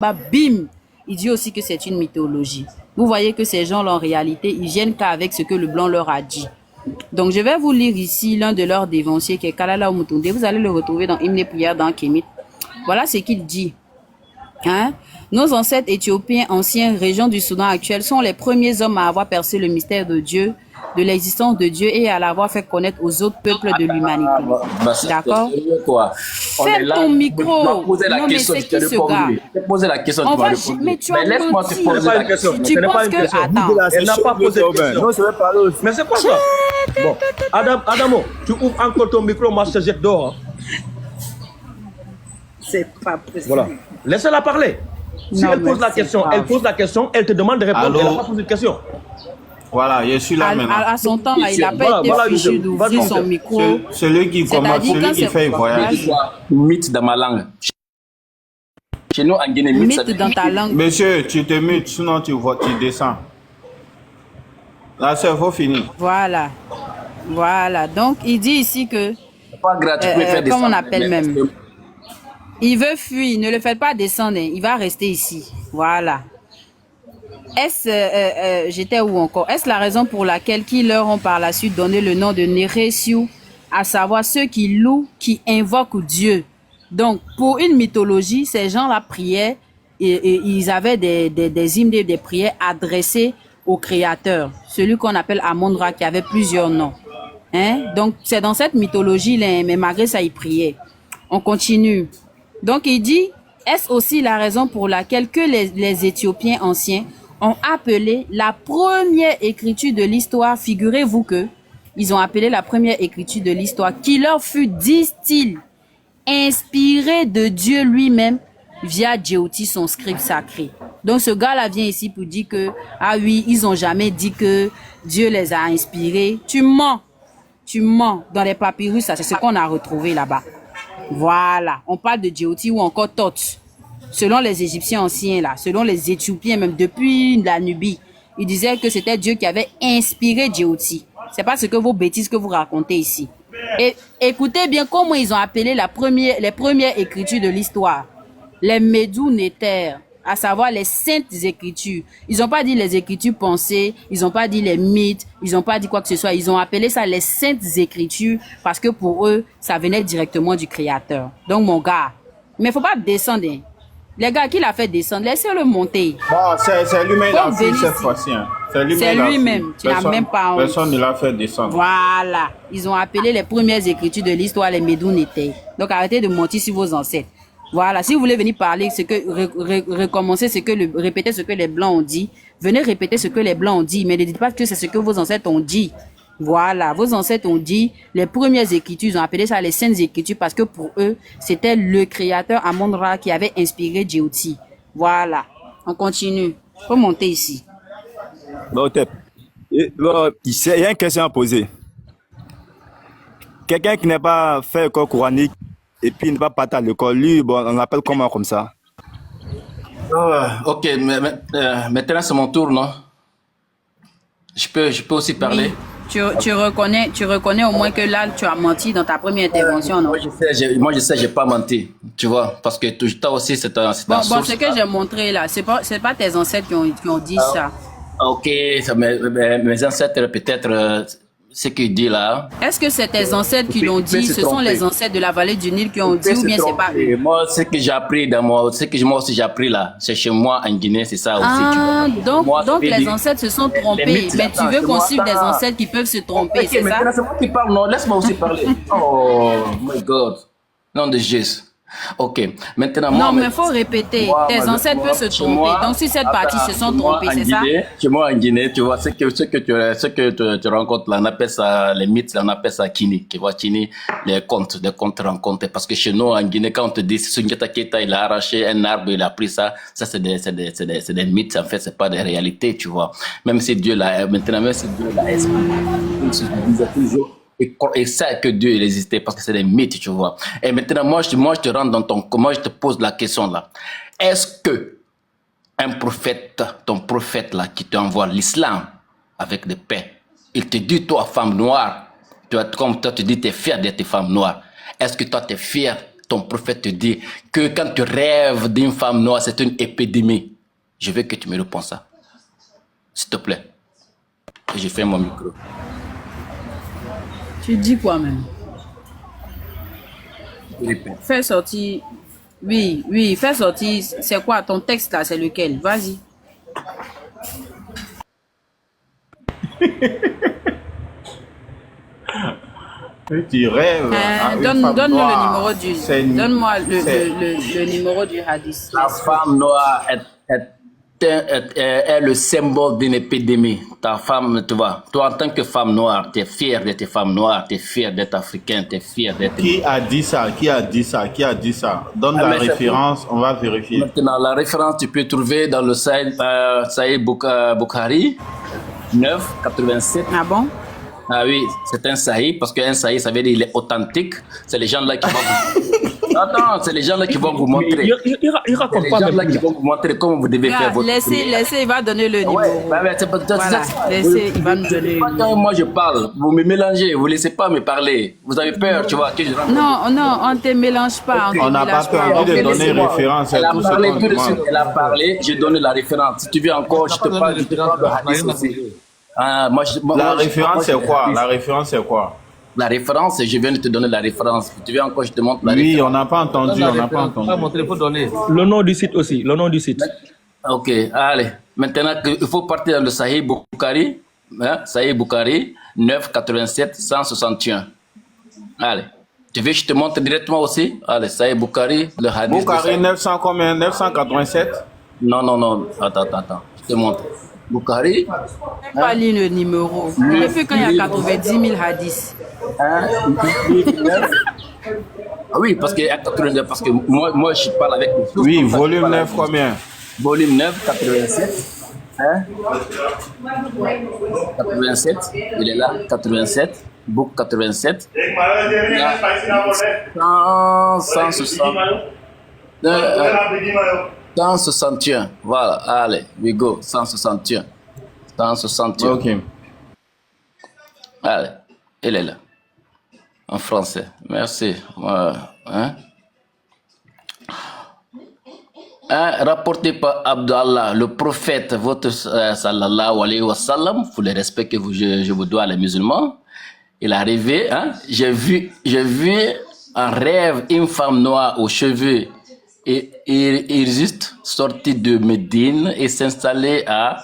bah, bim, il dit aussi que c'est une mythologie. Vous voyez que ces gens-là, en réalité, ils viennent qu'avec ce que le blanc leur a dit. Donc, je vais vous lire ici l'un de leurs dévanciers qui est Kalala Omutunde. Vous allez le retrouver dans Hymne et prière dans Kémit. Voilà ce qu'il dit. Hein? Nos ancêtres éthiopiens, anciens régions du Soudan actuel, sont les premiers hommes à avoir percé le mystère de Dieu, de l'existence de Dieu et à l'avoir fait connaître aux autres peuples de l'humanité. D'accord? Ferme ton micro. Non, mais c'est qui ce gars? Poser la question. Mais tu as laisse-moi te poser la question. Tu penses que... Attends. Elle n'a pas posé de question. Non, je vais parler aussi. Mais c'est quoi ça? Bon, Adamo, tu ouvres encore ton micro, moi je te jette dehors. C'est pas possible. Voilà. Laissez-la parler. Si elle pose la question, elle te demande de répondre. Elle n'a pas posé de question. Voilà, je suis là maintenant. À son temps, là, il n'a pas été fichu d'ouvrir son micro. Celui qui commence, celui qui fait voyage. Mythe dans ma langue. Chez nous, en Guinée, mythe dans ta langue. Monsieur, tu te mutes, sinon tu descends. Là, c'est faut finir. Voilà. Voilà. Donc, il dit ici que... Pas gratuit, comme on appelle même... Il veut fuir, ne le faites pas descendre, il va rester ici. Voilà. J'étais où encore? Est-ce la raison pour laquelle qui leur ont par la suite donné le nom de Neresiu, à savoir ceux qui louent, qui invoquent Dieu? Donc, pour une mythologie, ces gens-là priaient et ils avaient des hymnes, des prières adressées au Créateur, celui qu'on appelle Amon-Ra, qui avait plusieurs noms. Hein? Donc, c'est dans cette mythologie-là, mais malgré ça, ils priaient. On continue. Donc, il dit, est-ce aussi la raison pour laquelle que les Éthiopiens anciens ont appelé la première écriture de l'histoire, figurez-vous que ils ont appelé la première écriture de l'histoire, qui leur fut, disent-ils, inspirée de Dieu lui-même via Djéouti, son scribe sacré. Donc, ce gars-là vient ici pour dire que, ah oui, ils ont jamais dit que Dieu les a inspirés. Tu mens. Tu mens. Dans les papyrus, ça, c'est ce qu'on a retrouvé là-bas. Voilà, on parle de Djéouti ou encore Thoth. Selon les Égyptiens anciens, là, selon les Éthiopiens, même depuis la Nubie, ils disaient que c'était Dieu qui avait inspiré Djéouti. C'est pas ce que vos bêtises que vous racontez ici. Et écoutez bien comment ils ont appelé les premières écritures de l'histoire. Les Médou-Néter, à savoir les saintes écritures. Ils n'ont pas dit les écritures pensées, ils n'ont pas dit les mythes, ils n'ont pas dit quoi que ce soit. Ils ont appelé ça les saintes écritures parce que pour eux, ça venait directement du Créateur. Donc mon gars, mais il ne faut pas descendre. Hein. Les gars, qui l'a fait descendre, laissez-le monter. Bon, c'est lui-même qui l'a fait cette fois-ci. Hein. C'est lui-même, tu n'as même pas honte. Personne ne l'a fait descendre. Voilà, ils ont appelé les premières écritures de l'histoire les Médou-Néter. Donc arrêtez de mentir sur vos ancêtres. Voilà, si vous voulez venir parler, recommencer répéter ce que les Blancs ont dit, venez répéter ce que les Blancs ont dit, mais ne dites pas que c'est ce que vos ancêtres ont dit. Voilà, vos ancêtres ont dit, les premières écritures, ils ont appelé ça les saintes écritures parce que pour eux, c'était le créateur Amon-Ra qui avait inspiré Djéouti. Voilà, on continue. Faut monter ici. Bon, il y a une question à poser. Quelqu'un qui n'a pas fait l'école coranique et puis il n'est pas parti à l'école, lui, bon, on l'appelle comment comme ça? Ok, maintenant c'est mon tour, non? Je peux aussi parler. Oui. Tu reconnais au moins que là, tu as menti dans ta première intervention, non? Moi, je sais, j'ai pas menti, tu vois, parce que toi aussi, c'est un source. Bon, ce que j'ai montré là, c'est pas tes ancêtres qui ont dit ça. Ok, mes ancêtres, peut-être, ce qu'il dit là. Est-ce que c'est tes ancêtres qui l'ont dit? Ce sont les ancêtres de la vallée du Nil qui ont dit, ou bien c'est pas eux? Moi, ce que j'ai appris moi aussi j'ai appris là, c'est chez moi en Guinée, c'est ça aussi. Ah, donc les ancêtres se sont trompés. Mais tu veux qu'on suive des ancêtres qui peuvent se tromper, c'est ça? C'est moi qui parle, non, laisse-moi aussi parler. Oh my God, nom de Jésus. Ok, maintenant moi... Non, mais il faut répéter. Tes ancêtres peuvent se tromper. Donc, si cette partie se sont trompés, c'est ça? Chez moi en Guinée, tu vois, ce que tu rencontres là, on appelle ça, les mythes, on appelle ça Kini. Tu vois, Kini, les contes rencontres. Parce que chez nous, en Guinée, quand on te dit, Sundiata Keita, il a arraché un arbre, il a pris ça, c'est des mythes, en fait, c'est pas des réalités, tu vois. Même si Dieu l'a, maintenant, même si Dieu l'a expliqué, toujours, et ça que Dieu il existait parce que c'est des mythes, tu vois. Et maintenant, moi, je te rentre moi, je te pose la question là. Est-ce que un prophète, ton prophète là, qui t'envoie l'islam avec des paix, il te dit, toi, femme noire, comme toi, tu dis, tu es fier d'être femme noire. Est-ce que toi, tu es fier ton prophète te dit que quand tu rêves d'une femme noire, c'est une épidémie? Je veux que tu me réponds ça. S'il te plaît. Et je fais mon micro. Tu dis quoi même? Répète. Fais sortir. Oui, fais sortir. C'est quoi ton texte là? C'est lequel? Vas-y. Tu rêves. à une femme Donne-moi le noire. numéro du. C'est une- Donne-moi c'est- le numéro du hadith. La femme noire est le symbole d'une épidémie. Ta femme, tu vois, toi en tant que femme noire, tu es fière d'être femme noire, tu es fière d'être africain, tu es fière d'être... Qui a dit ça? Qui a dit ça? Qui a dit ça? Donne Ah, la mais c'est référence, on va vérifier. Maintenant, la référence, tu peux trouver dans le Sahih Bukhari 9, 87. Ah bon? Ah oui, c'est un Sahih, parce qu'un Sahih, ça veut dire qu'il est authentique. C'est les gens là qui vont vous... Attends, c'est les gens là qui vont vous montrer. Il C'est raconte les pas gens là même qui vont vous montrer comment vous devez faire votre Laissez, il va donner le numéro. Ouais, c'est pas Voilà, laissez, il va nous donner le numéro. Quand moi je parle, vous me mélangez, vous laissez pas me parler. Vous avez peur, tu vois, que je rentre. Non, on te mélange pas. On n'a pas permis de donner référence Elle à a tout ce parlé qu'on tout de suite, demande. elle a parlé, je donne la référence. Si tu veux encore, je te parle du hadith aussi. Ah, La référence, c'est quoi? La référence, c'est quoi? La référence, je viens de te donner la référence. Si tu veux encore, je te montre la Oui, référence. on n'a pas entendu, on n'a pas entendu. Le nom du site aussi, le nom du site. Ok, allez. Maintenant, il faut partir dans le Sahih Bukhari, hein? Sahih Bukhari 9, 87, 161. Allez. Tu veux que je te montre directement aussi? Allez, Sahih Bukhari, le hadith. Bukhari 900 combien? 987? Non. Attends. Je te montre. Bukhari. Je n'ai pas lu le numéro. Depuis quand il y a 90 000 hadiths. Hein? Ah oui, parce que moi je parle avec les sources. Oui, Comme ça, je volume parle 9 avec- combien? Volume 9, 87. Hein? 87, il est là, 87. Book 87. 161. Voilà, allez, we go. 161. 161. Ok. Allez, il est là. En français. Merci. Hein? Rapporté par Abdallah, le prophète, votre sallallahu alayhi wa sallam, pour le respect que je vous dois les musulmans, il est arrivé, hein? J'ai vu en rêve une femme noire aux cheveux et juste sortie de Médine et s'installer à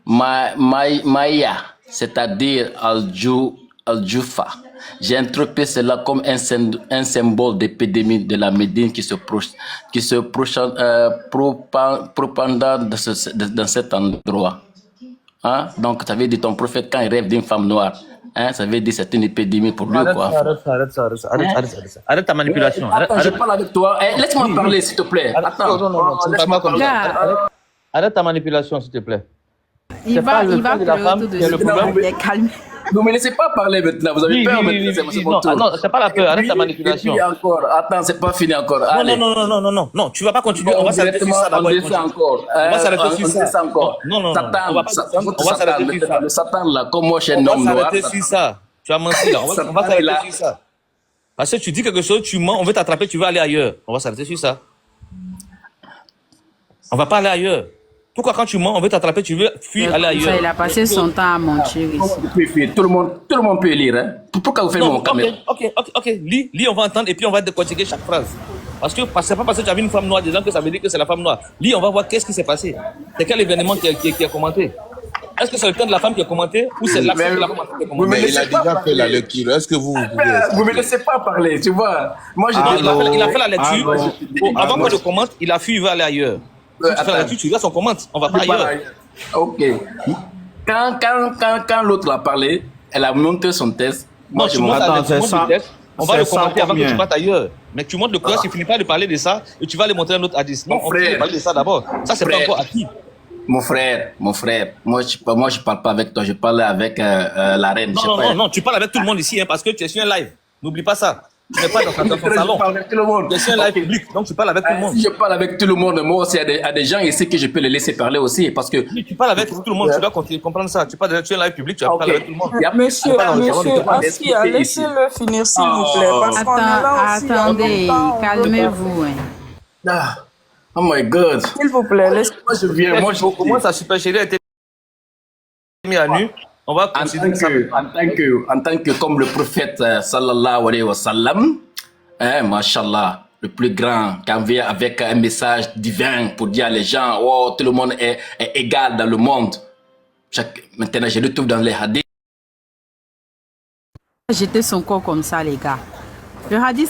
Maïa, c'est-à-dire Al-Jufa. J'ai interprété cela comme un symbole d'épidémie de la Médine qui se propaganda dans cet endroit. Hein? Donc, ça veut dire ton prophète, quand il rêve d'une femme noire, hein, ça veut dire que c'est une épidémie pour lui. Quoi. Arrête ta manipulation. Attends, je parle avec toi. Laisse-moi parler, s'il te plaît. Attends. Laisse-moi parler. Là, Arrête ta manipulation, s'il te plaît. il va le fond de la pleurer femme tout de qui est le suite. problème. Il est calme. Vous me laissez pas parler maintenant. Vous avez peur maintenant. C'est mon tour. Non, c'est pas la peur. Arrête ta Et manipulation. puis encore. Attends, c'est pas fini encore. Allez. Non, tu vas pas continuer. On va s'arrêter sur ça On d'abord. descend encore. On va s'arrêter sur ça. descend encore. Non. Satan, On va pas descendre. On va s'arrêter sur ça. le Satan là, comme moi, je suis un On homme va noir. s'arrêter sur ça. Tu as menti là. On va s'arrêter sur ça. Parce que tu dis quelque chose, tu mens, on veut t'attraper, tu veux aller ailleurs. On va s'arrêter sur ça. On va pas aller ailleurs. Pourquoi quand tu mens, on veut t'attraper, tu veux fuir, aller Ça, ailleurs? il a passé son temps à mentir ici. Tout le monde peut lire. Hein? Pourquoi vous faites mon caméra? Ok. Lis, on va entendre et puis on va décortiquer chaque phrase. Parce que c'est pas parce que tu as vu une femme noire disant que ça veut dire que c'est la femme noire. Lis, on va voir qu'est-ce qui s'est passé. C'est quel événement qui a commenté? Est-ce que c'est le temps de la femme qui a commenté ou c'est l'action de la femme qui a commenté? Mais Mais il a déjà fait la lecture. Est-ce que vous pouvez... Vous me laissez pas parler, tu vois. Moi, je Il a fait la lecture. Allô. Avant qu'on le commente, il a fui, il veut aller ailleurs. Si tu fais la lecture, tu regardes son commente. On va pas ailleurs. Ok. Quand l'autre a parlé, elle a monté son test. Non, Moi, je tu monte montes Attends, la lecture, c'est tu montes le texte. On va c'est le commenter avant que combien? tu partes ailleurs. Mais tu montes le courage, tu finis pas de parler de ça et tu vas aller montrer un autre hadith. Non, on finit de parler de ça d'abord. Ça, c'est pas Frère. encore acquis. Mon frère, moi je parle pas avec toi, je parle avec la reine. Je sais pas. Non, tu parles avec tout le monde ici hein, parce que tu es sur un live. N'oublie pas ça. Tu n'es pas dans ton Je salon. parle avec tout le monde. Tu es un live public, donc tu parles avec tout le monde. Si je parle avec tout le monde, moi aussi, il y a des gens ici que je peux les laisser parler aussi. Parce que. Tu parles avec tout le monde, tu dois comprendre ça. Tu es un live public, tu vas parler avec tout le monde. Monsieur, Askia, laissez-le finir s'il vous plaît. Parce qu'on est là aussi. Attendez, calmez-vous. Hein. Ah, oh my God. S'il vous plaît, laissez. Moi, je viens. Moi, Au moins, sa super chérie a été mise à nu. On va considérer ça. En tant que comme le prophète sallallahu alayhi wa sallam, hein, mashallah, le plus grand, qui vient avec un message divin pour dire à les gens, oh, tout le monde est égal dans le monde. Maintenant, je le trouve dans les hadiths. Jeter son corps comme ça, les gars. Le hadith